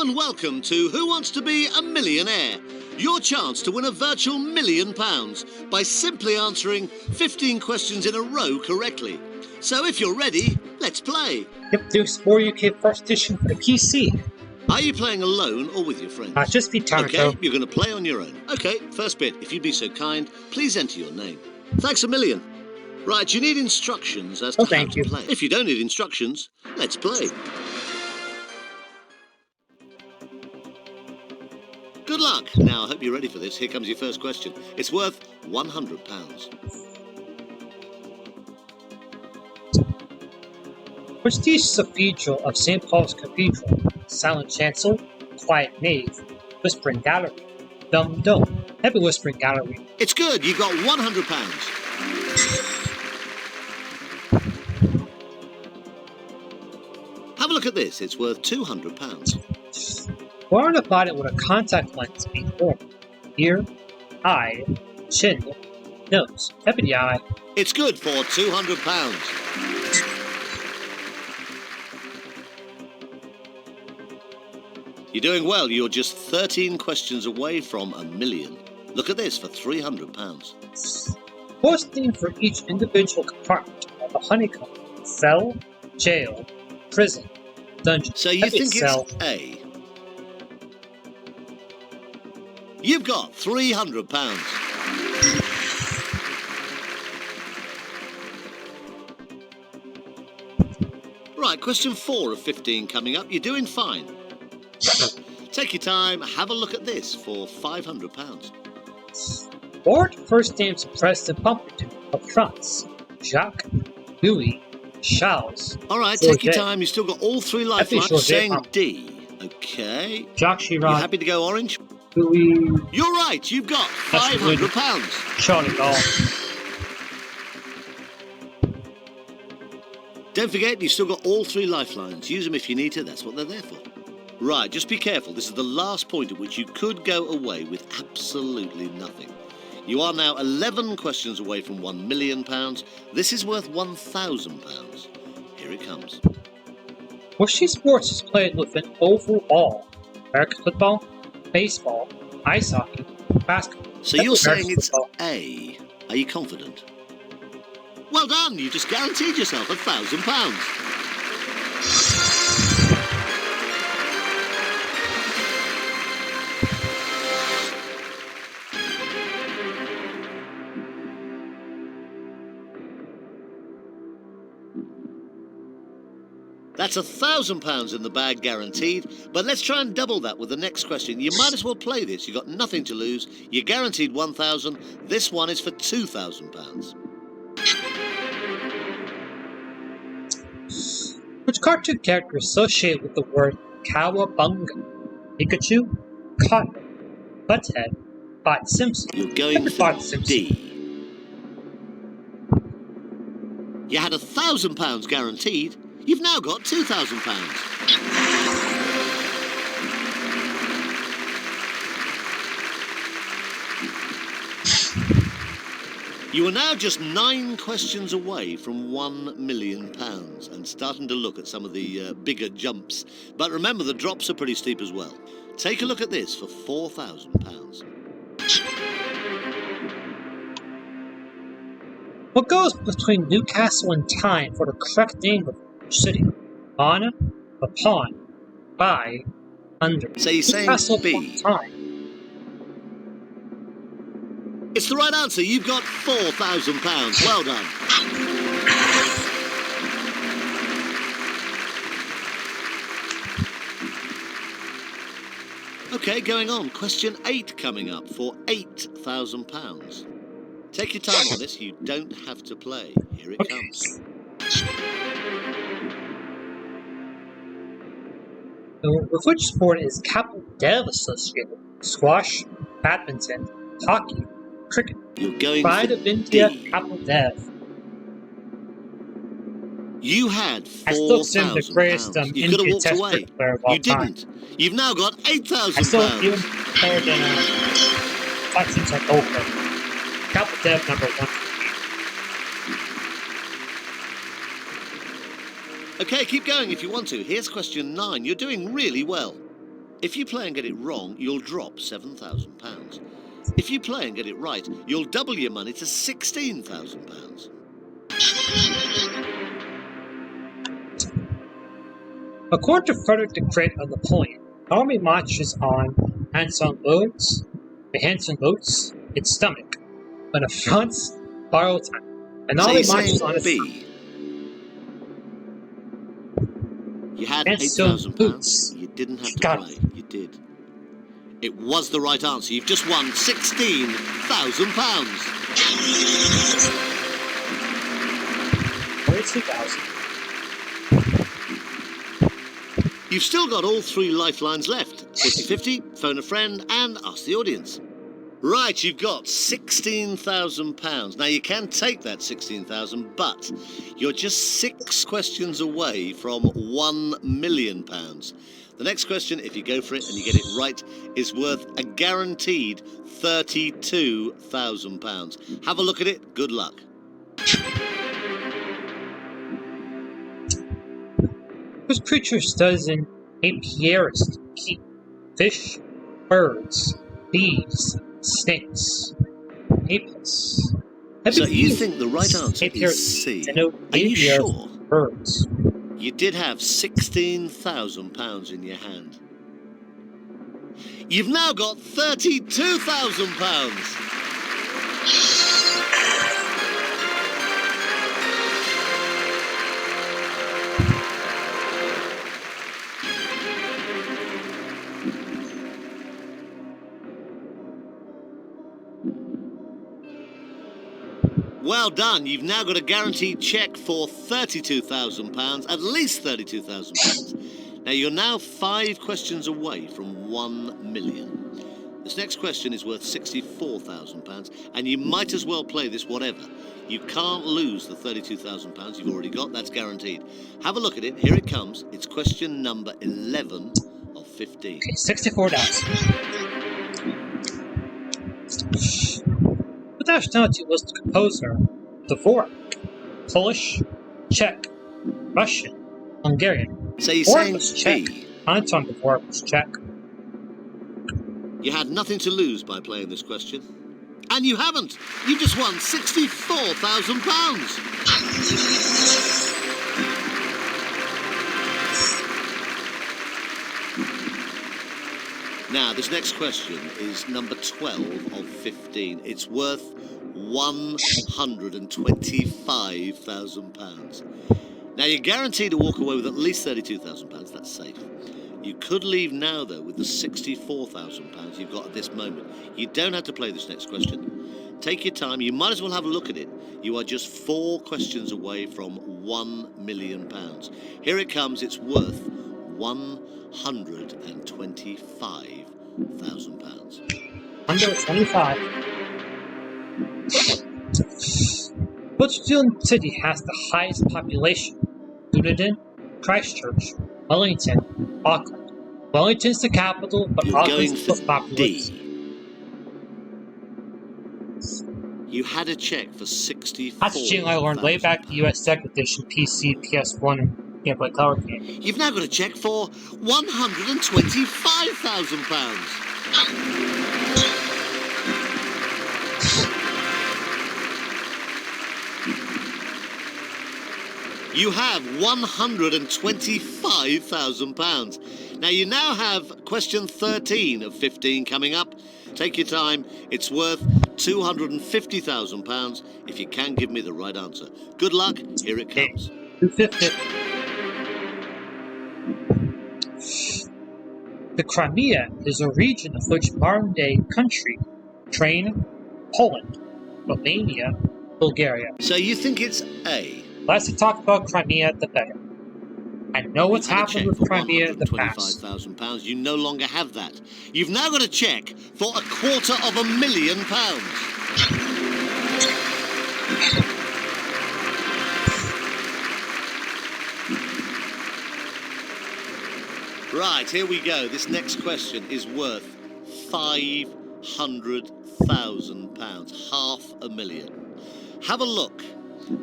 Hello and welcome to Who Wants to Be a Millionaire? Your chance to win a virtual £1 million by simply answering 15 questions in a row correctly. So if you're ready, let's play. Yep, do Square UK first edition for the PC. Are you playing alone or with your friends? Just be Toronto. Okay, you're going to play on your own. Okay, first bit, if you'd be so kind, please enter your name. Thanks a million. Right, you need instructions as to how to play. If you don't need instructions, let's play. Good luck. Now, I hope you're ready for this. Here comes your first question. It's worth £100. Prestigious Cathedral of St. Paul's Cathedral, Silent Chancel, Quiet Nave, Whispering Gallery, Dumb Dome, Heavy Whispering Gallery. It's good. You got £100. Have a look at this. It's worth £200. Where on the body would a contact lens be formed? Ear, eye, chin, nose, tip of the eye. It's good for £200. You're doing well. You're just 13 questions away from £1 million. Look at this for £300. What's named for each individual compartment of a honeycomb? Cell, jail, prison, dungeon. So you think it's A? You've got £300. Right, question 4 of 15 coming up. You're doing fine. Take your time, have a look at this for £500. What first names of President Pumpkin of France? Jacques, Louis, Charles. Alright, take your time, you've still got all 3 lifelines. Saying D. Okay. Jacques Chirac. You happy to go orange? Louis. You're right, you've got £500. Charlie Gall. Don't forget, you've still got all 3 lifelines. Use them if you need to, that's what they're there for. Right, just be careful. This is the last point at which you could go away with absolutely nothing. You are now 11 questions away from £1 million. This is worth £1,000. Here it comes. Which sports is played with an oval ball? American football, baseball, ice hockey, basketball. So you're saying it's A. Are you confident? Well done, you just guaranteed yourself £1,000. That's £1,000 in the bag guaranteed, but let's try and double that with the next question. You might as well play this. You've got nothing to lose. You're guaranteed £1,000. This one is for £2,000. Which cartoon character is associated with the word cowabunga? Pikachu, Cotton, Butthead, Bart Simpson. You're going for D. You had £1,000 guaranteed. You've now got £2,000. You are now just 9 questions away from £1 million and starting to look at some of the bigger jumps. But remember, the drops are pretty steep as well. Take a look at this for £4,000. What goes between Newcastle and Tyne for the correct name of the city? On, upon, by, under. So you're saying B? Tyne. It's the right answer. You've got £4,000. Well done. Okay, going on. Question 8 coming up for £8,000. Take your time on this. You don't have to play. Here it comes. With which sport is Capital Dev associated? Squash, badminton, hockey, cricket. You're going Pride for of India, D. Capital Dev. You had I still assume the greatest £4,000. You could have walked away. You didn't. You've now got £8,000. I still even better than that seems like over. Capital Dev number 1. Okay, keep going if you want to. Here's question 9. You're doing really well. If you play and get it wrong, you'll drop £7,000. If you play and get it right, you'll double your money to £16,000. According to Frederick the Great of Napoleon, army marches on hands-on loads, its stomach, on the fronts, borrowed time. An army marches on its B. You had Hand-sewn £8,000. boots. You didn't have to Got play. You did. It was the right answer. You've just won £16,000. 42,000. You've still got all 3 lifelines left. 50-50, phone a friend, and ask the audience. Right, you've got £16,000. Now, you can take that £16,000, but you're just 6 questions away from £1 million. The next question, if you go for it and you get it right, is worth a guaranteed £32,000. Have a look at it. Good luck. This creature does an apiarist keep fish, birds, bees, snakes, apis. So you think the right answer is C? Are you sure? Birds. You did have £16,000 in your hand. You've now got £32,000. Well done. You've now got a guaranteed cheque for £32,000, at least £32,000. Now, you're now 5 questions away from £1 million. This next question is worth £64,000, and you might as well play this whatever. You can't lose the £32,000 you've already got. That's guaranteed. Have a look at it. Here it comes. It's question number 11 of 15. Okay, 64,000. What nationality was the composer? Dvorak, Polish, Czech, Russian, Hungarian. So you're Dvorak saying was Czech. B. Anton Dvorak was Czech. You had nothing to lose by playing this question. And you haven't. You just won £64,000. Now, this next question is number 12 of 15. It's worth £125,000. Now, you're guaranteed to walk away with at least £32,000. That's safe. You could leave now, though, with the £64,000 you've got at this moment. You don't have to play this next question. Take your time. You might as well have a look at it. You are just 4 questions away from £1 million. Here it comes. It's worth £125,000. 125. Which Finland city has the highest population? Dunedin, Christchurch, Wellington, Auckland. Wellington's the capital, but Auckland's the population. You had a check for $64,000. That's a gene I learned way back in the US Second Edition, PC, PS1, and Game Boy Color game. You've now got a check for £125,000. You have £125,000. Now, you now have question 13 of 15 coming up. Take your time. It's worth £250,000 if you can give me the right answer. Good luck. Here it comes. 250. The Crimea is a region of which modern-day country? Ukraine, Poland, Romania, Bulgaria. So you think it's A? The less we talk about Crimea, the better. I know what's happened with Crimea in the past. £125,000. You no longer have that. You've now got a cheque for £250,000. Right, here we go. This next question is worth £500,000. £500,000. Have a look.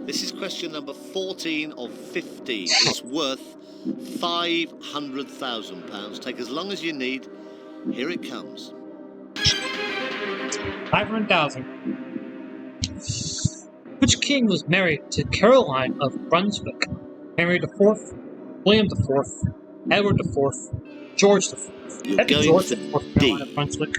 This is question number 14 of 15. It's worth £500,000. Take as long as you need. Here it comes. 500,000. Which king was married to Caroline of Brunswick? Henry IV, William IV, Edward IV, George IV. You're That'd be going George for IV, Caroline of D. Brunswick.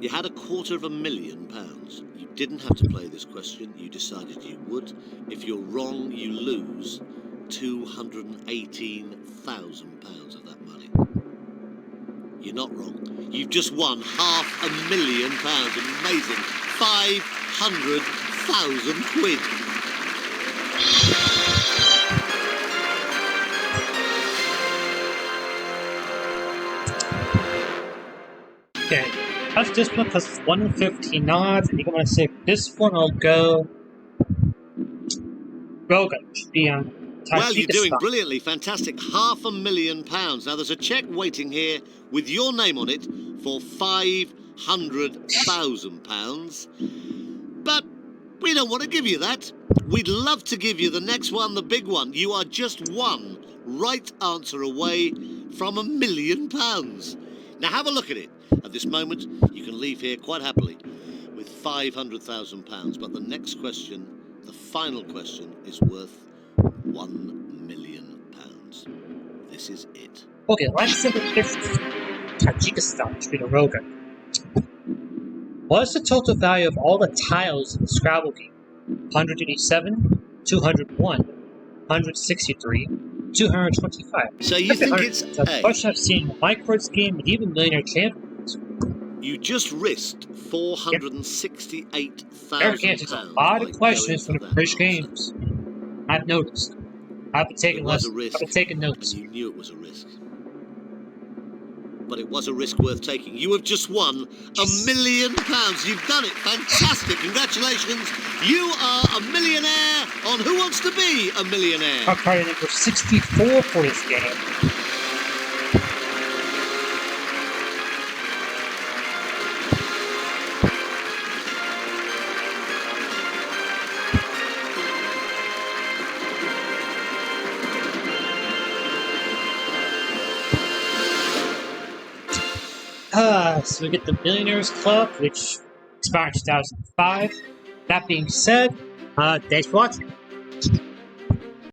You had £250,000. You didn't have to play this question. You decided you would. If you're wrong, you lose £218,000 of that money. You're not wrong. You've just won £500,000. Amazing. 500,000 quid. Okay, that's this one because it's 1 in 15 odds. I think I'm going to say for this one I'll go Rogan. Should be on Tajikistan. Well, you're doing brilliantly. Fantastic. £500,000. Now, there's a cheque waiting here with your name on it for £500,000. But we don't want to give you that. We'd love to give you the next one, the big one. You are just one right answer away from £1 million. Now, have a look at it. At this moment, you can leave here quite happily with £500,000. But the next question, the final question, is worth £1 million. This is it. Okay, let's see the difference. Tajikistan should be the Rogan. What is the total value of all the tiles in the Scrabble game? 187, 201, 163, 225. So you think it's the A? question I've seen in the Micros game and even Millionaire Champions. You just risked £468,000. Eric answers a lot of questions from the British games. I've noticed. I've been taking lessons. I've been taking notes. And you knew it was a risk. But it was a risk worth taking. You have just won £1 million. You've done it. Fantastic. Congratulations. You are a millionaire on Who Wants to Be a Millionaire? Our party number 64 for this game. So we get the Millionaires Club, which expired in 2005. That being said, thanks for watching.